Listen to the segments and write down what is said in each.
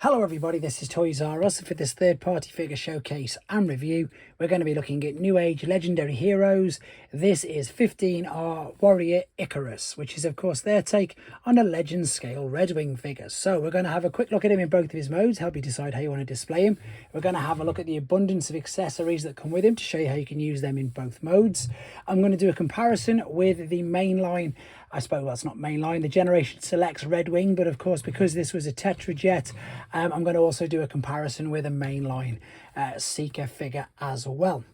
Hello everybody, this is Toys R Us. For this third party figure showcase and review, we're going to be looking at New Age Legendary Heroes. This is 15R Warrior Icarus, which is of course their take on a legend scale Redwing figure. So we're going to have a quick look at him in both of his modes, help you decide how you want to display him. We're going to have a look at the abundance of accessories that come with him to show you how you can use them in both modes. I'm going to do a comparison with the mainline, I suppose, well, it's not mainline, the Generation Selects Redwing, but of course, because this was a Tetrajet, I'm going to also do a comparison with a mainline Seeker figure as well.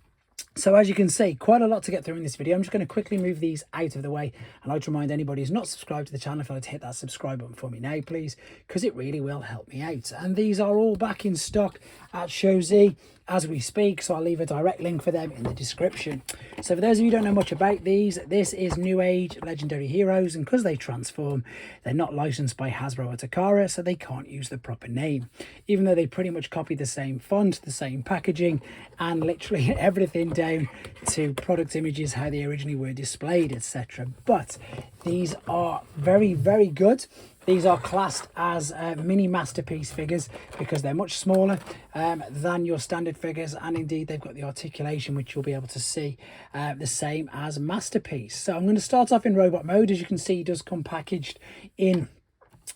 So as you can see, quite a lot to get through in this video. I'm just going to quickly move these out of the way. And I'd like to remind anybody who's not subscribed to the channel, if you'd like to hit that subscribe button for me now, please, because it really will help me out. And these are all back in stock at Show Z as we speak, so I'll leave a direct link for them in the description. So for those of you who don't know much about these, this is New Age Legendary Heroes, and because they transform, they're not licensed by Hasbro or Takara, so they can't use the proper name, even though they pretty much copy the same font, the same packaging, and literally everything down to product images, how they originally were displayed, etc. But these are very, very good. These are classed as mini masterpiece figures because they're much smaller than your standard figures, and indeed they've got the articulation, which you'll be able to see the same as masterpiece. So I'm going to start off in robot mode. As you can see, he does come packaged in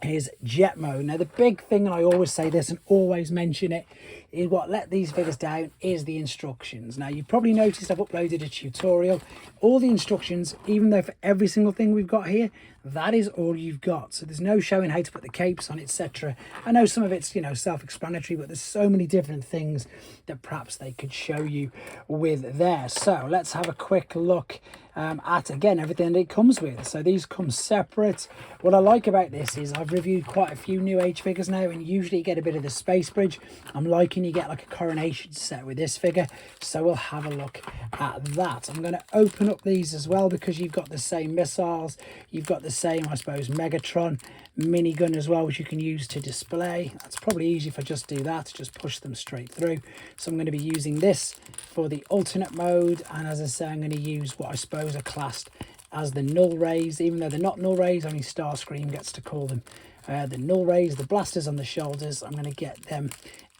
his jet mode. Now the big thing, and I always say this and always mention it, is what let these figures down is the instructions. Now you've probably noticed I've uploaded a tutorial. All the instructions, even though for every single thing we've got here, that is all you've got. So there's no showing how to put the capes on, etc. I know some of it's, you know, self-explanatory, but there's so many different things that perhaps they could show you with there. So let's have a quick look at, again, everything that it comes with. So these come separate. What I like about this is I've reviewed quite a few New Age figures now, and usually you get a bit of the space bridge. I'm liking you get like a Coronation set with this figure, so we'll have a look at that. I'm going to open up these as well because you've got the same missiles, you've got the same, I suppose, Megatron minigun as well, which you can use to display. That's probably easy if I just do that, just push them straight through. So I'm going to be using this for the alternate mode, and as I say, I'm going to use what I suppose are classed as the null rays, even though they're not null rays, only Starscream gets to call them the null rays. The blasters on the shoulders, I'm going to get them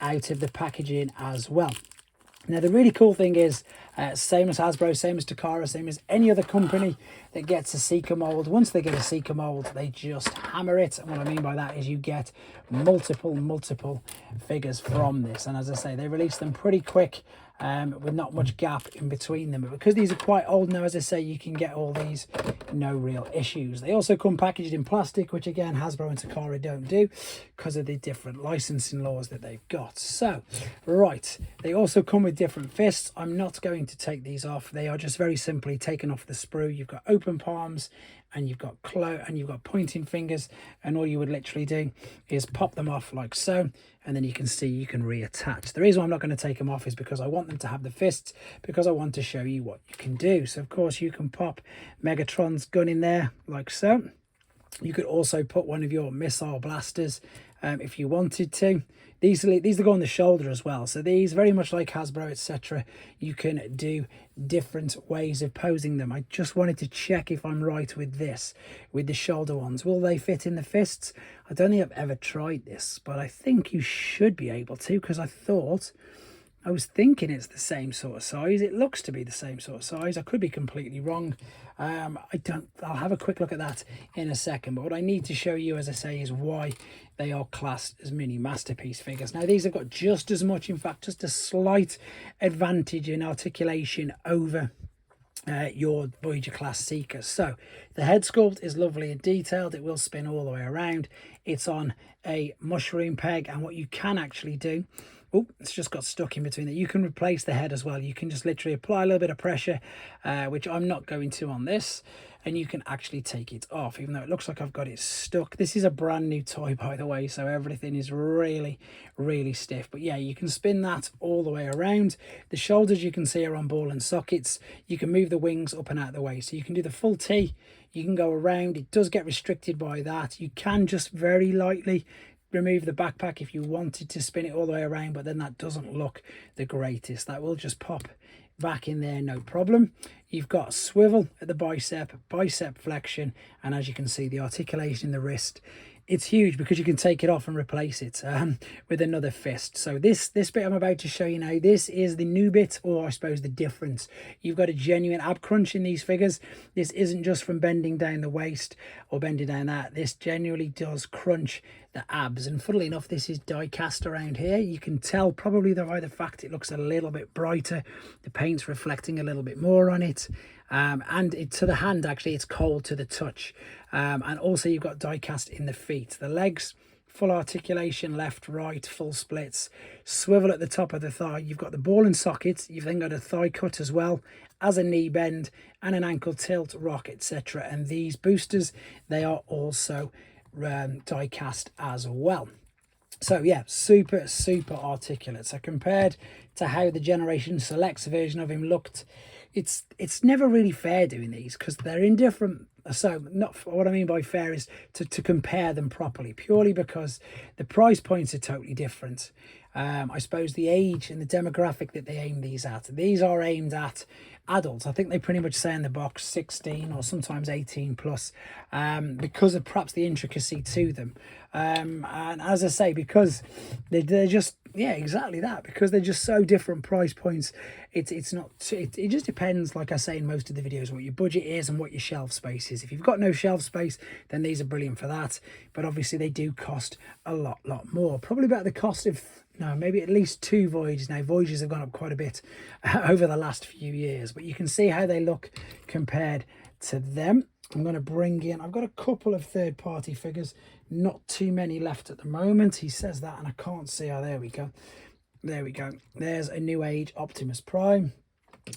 out of the packaging as well. Now the really cool thing is, same as Hasbro, same as Takara, same as any other company that gets a Seeker mold, once they get a Seeker mold, they just hammer it. And what I mean by that is you get multiple figures from this. And as I say, they release them pretty quick, with not much gap in between them. But because these are quite old now, as I say, you can get all these, no real issues. They also come packaged in plastic, which again, Hasbro and Takara don't do because of the different licensing laws that they've got. So, right, they also come with different fists. I'm not going to take these off. They are just very simply taken off the sprue. You've got open palms, and you've got pointing fingers, and all you would literally do is pop them off like so, and then you can see you can reattach. The reason why I'm not going to take them off is because I want them to have the fists, because I want to show you what you can do. So of course you can pop Megatron's gun in there like so. You could also put one of your missile blasters if you wanted to. These go on the shoulder as well. So these, very much like Hasbro, etc., you can do different ways of posing them. I just wanted to check if I'm right with this, with the shoulder ones. Will they fit in the fists? I don't think I've ever tried this, but I think you should be able to, because I was thinking it's the same sort of size. It looks to be the same sort of size. I could be completely wrong. I'll have a quick look at that in a second. But what I need to show you, as I say, is why they are classed as mini masterpiece figures. Now, these have got just as much, in fact, just a slight advantage in articulation over your Voyager class Seekers. So the head sculpt is lovely and detailed. It will spin all the way around. It's on a mushroom peg, and what you can actually do, oh, it's just got stuck in between there. You can replace the head as well. You can just literally apply a little bit of pressure, which I'm not going to on this, and you can actually take it off, even though it looks like I've got it stuck. This is a brand new toy, by the way, so everything is really stiff. But yeah, you can spin that all the way around. The shoulders, you can see, are on ball and sockets. You can move the wings up and out of the way, so you can do the full T. You can go around. It does get restricted by that. You can just very lightly remove the backpack if you wanted to spin it all the way around, but then that doesn't look the greatest. That will just pop back in there, no problem. You've got swivel at the bicep flexion, and as you can see, the articulation in the wrist it's huge because you can take it off and replace it with another fist. So this bit I'm about to show you now, this is the new bit, or I suppose the difference. You've got a genuine ab crunch in these figures. This isn't just from bending down the waist or bending down that. This genuinely does crunch the abs, and funnily enough, this is die cast around here. You can tell probably by the fact it looks a little bit brighter, the paint's reflecting a little bit more on it. And to the hand, actually, it's cold to the touch. And also you've got die cast in the feet. The legs, full articulation, left, right, full splits, swivel at the top of the thigh. You've got the ball and socket. You've then got a thigh cut as well as a knee bend and an ankle tilt, rock, etc. And these boosters, they are also die cast as well. So yeah, super articulate. So compared to how the Generation Selects version of him looked, it's never really fair doing these because they're in different. So not what I mean by fair is to compare them properly, purely because the price points are totally different. I suppose the age and the demographic that they aim these at. These are aimed at adults. I think they pretty much say in the box 16 or sometimes 18 plus, because of perhaps the intricacy to them. And as I say, because they're just, yeah, exactly that, because they're just so different price points. It's not, it just depends, like I say in most of the videos, what your budget is and what your shelf space is. If you've got no shelf space, then these are brilliant for that, but obviously they do cost a lot more, probably about the cost of, no, maybe at least 2 Voyages. Now Voyages have gone up quite a bit over the last few years, but you can see how they look compared to them. I'm going to bring in, I've got a couple of third-party figures, not too many left at the moment. He says that and I can't see. Oh, there we go. There we go. There's a Newage Optimus Prime.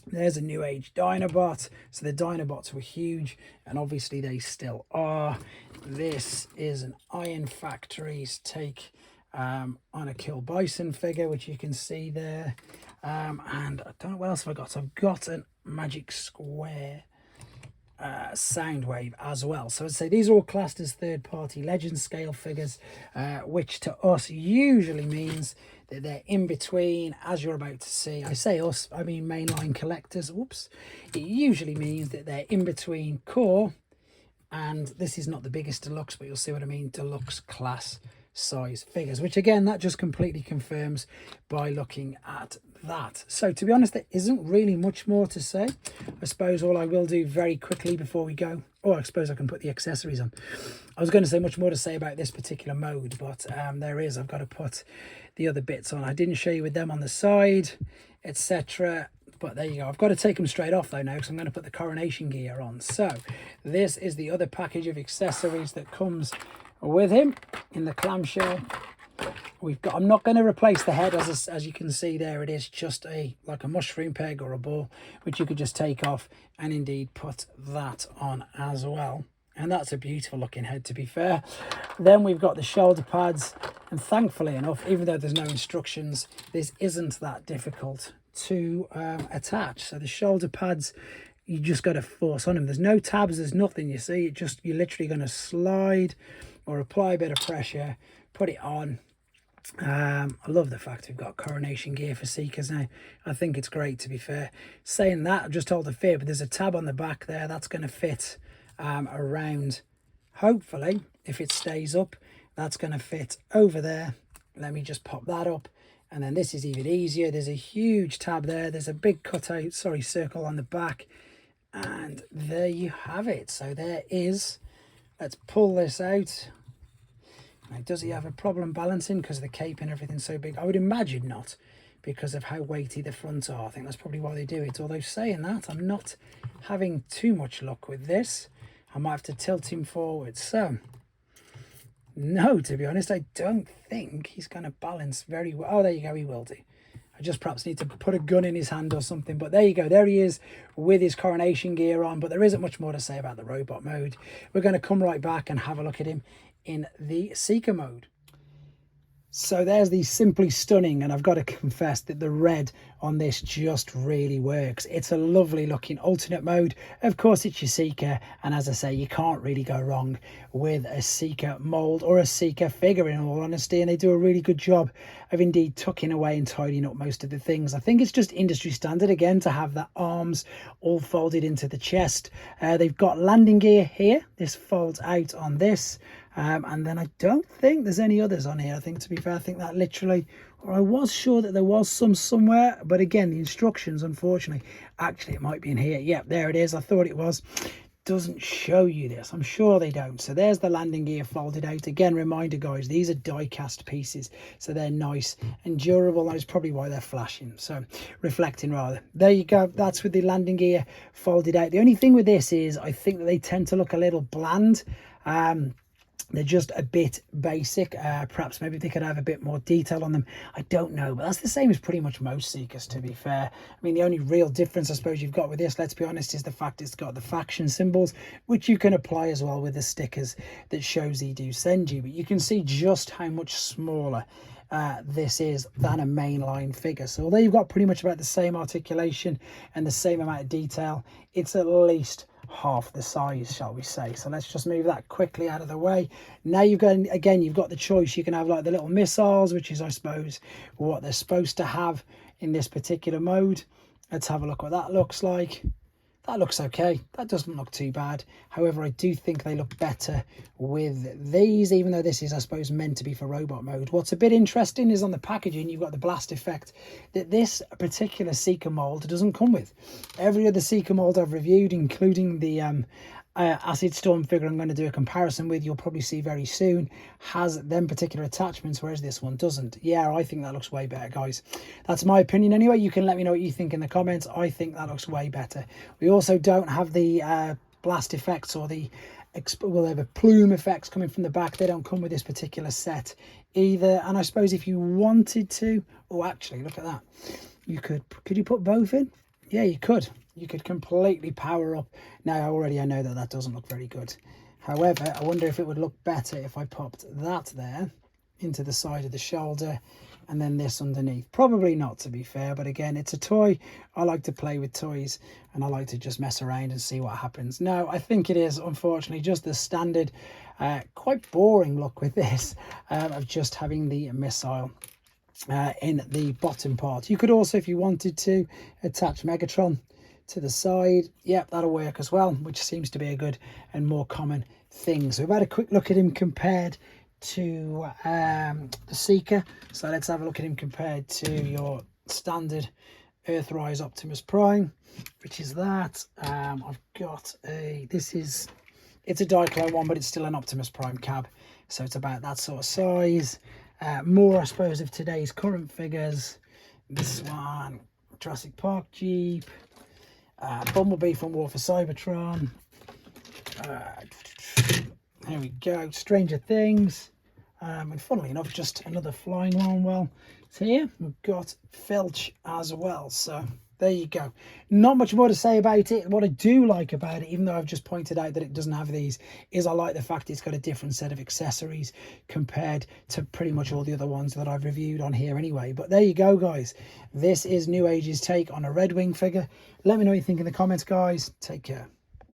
There's a Newage Dinobot. So the Dinobots were huge, and obviously they still are. This is an Iron Factory's take on a Kill Bison figure, which you can see there. And I don't know what else have I got. So I've got a Magic Square Soundwave as well. So I'd say these are all classed as third-party legend scale figures, which to us usually means that they're in between, as you're about to see. I say us, I mean mainline collectors. Whoops. It usually means that they're in between core, and this is not the biggest deluxe, but you'll see what I mean, deluxe class size figures, which again, that just completely confirms by looking at that. So to be honest, there isn't really much more to say. I suppose all I will do very quickly before we go, or I suppose I can put the accessories on. I was going to say much more to say about this particular mode, but there is, I've got to put the other bits on. I didn't show you with them on the side, etc. But there you go. I've got to take them straight off though now, because I'm going to put the Coronation gear on. So this is the other package of accessories that comes with him in the clamshell. We've got, I'm not going to replace the head, as you can see there, it is just like a mushroom peg or a ball, which you could just take off and indeed put that on as well. And that's a beautiful looking head, to be fair. Then we've got the shoulder pads, and thankfully enough, even though there's no instructions, this isn't that difficult to attach. So the shoulder pads, you just got to force on them. There's no tabs, there's nothing, you see. You're literally going to slide or apply a bit of pressure, put it on. I love the fact we've got Coronation gear for Seekers now. I think it's great, to be fair. Saying that, I've just told the fib, but there's a tab on the back there that's going to fit around, hopefully, if it stays up, that's going to fit over there. Let me just pop that up, and then this is even easier. There's a huge tab there. There's a big cutout, circle on the back, and there you have it. So there is, let's pull this out. Now, does he have a problem balancing because of the cape and everything so big? I would imagine not, because of how weighty the fronts are. I think that's probably why they do it. Although saying that, I'm not having too much luck with this. I might have to tilt him forward. So, no, to be honest, I don't think he's going to balance very well. Oh, there you go, he will do. I just perhaps need to put a gun in his hand or something. But there you go, there he is with his Coronation gear on. But there isn't much more to say about the robot mode. We're going to come right back and have a look at him in the Seeker mode. So there's the Simply Stunning, and I've got to confess that the red on this just really works. It's a lovely looking alternate mode. Of course, it's your Seeker, and as I say, you can't really go wrong with a Seeker mold or a Seeker figure, in all honesty, and they do a really good job of indeed tucking away and tidying up most of the things. I think it's just industry standard again to have the arms all folded into the chest. They've got landing gear here. This folds out on this. And then I don't think there's any others on here. I think, to be fair, I think that literally, or I was sure that there was some somewhere, but again, the instructions, unfortunately, actually it might be in here. Yep, there it is. I thought it was. Doesn't show you this, I'm sure they don't. So there's the landing gear folded out. Again, reminder guys, these are die cast pieces, so they're nice and durable. That is probably why they're flashing, so reflecting rather. There you go, that's with the landing gear folded out. The only thing with this is I think that they tend to look a little bland. They're just a bit basic. Perhaps maybe they could have a bit more detail on them. I don't know, but that's the same as pretty much most Seekers, to be fair. I mean, the only real difference I suppose you've got with this, let's be honest, is the fact it's got the faction symbols, which you can apply as well with the stickers that shows they do send you. But you can see just how much smaller this is than a mainline figure. So although you've got pretty much about the same articulation and the same amount of detail, it's at least half the size, shall we say. So let's just move that quickly out of the way. Now you've got, again, you've got the choice. You can have like the little missiles, which is I suppose what they're supposed to have in this particular mode. Let's have a look what that looks like. That looks okay. That doesn't look too bad. However, I do think they look better with these, even though this is, I suppose, meant to be for robot mode. What's a bit interesting is on the packaging, you've got the blast effect that this particular Seeker mold doesn't come with. Every other Seeker mold I've reviewed, including the Acid Storm figure I'm going to do a comparison with, you'll probably see very soon, has them particular attachments, whereas this one doesn't. Yeah, I think that looks way better, guys. That's my opinion anyway. You can let me know what you think in the comments. I think that looks way better. We also don't have the blast effects or the well, they have a plume effects coming from the back. They don't come with this particular set either. And I suppose if you wanted to, oh, actually, look at that. You could you put both in? Yeah, you could. You could completely power up. Now, I know that that doesn't look very good. However, I wonder if it would look better if I popped that there into the side of the shoulder and then this underneath. Probably not, to be fair, but again, it's a toy. I like to play with toys and I like to just mess around and see what happens. No, I think it is, unfortunately, just the standard, quite boring look with this, of just having the missile in the bottom part. You could also, if you wanted to, attach Megatron to the side. Yep, that'll work as well, which seems to be a good and more common thing. So we've had a quick look at him compared to the Seeker. So let's have a look at him compared to your standard Earthrise Optimus Prime, which is that. I've got it's a Diaclone one, but it's still an Optimus Prime cab. So it's about that sort of size. More, I suppose, of today's current figures. This one, Jurassic Park Jeep. Bumblebee from War for Cybertron. There we go. Stranger Things. And funnily enough, just another flying one. Well, so here we've got Filch as well. So there you go. Not much more to say about it. What I do like about it, even though I've just pointed out that it doesn't have these, is I like the fact it's got a different set of accessories compared to pretty much all the other ones that I've reviewed on here anyway. But there you go, guys. This is Newage's take on a Redwing figure. Let me know what you think in the comments, guys. Take care.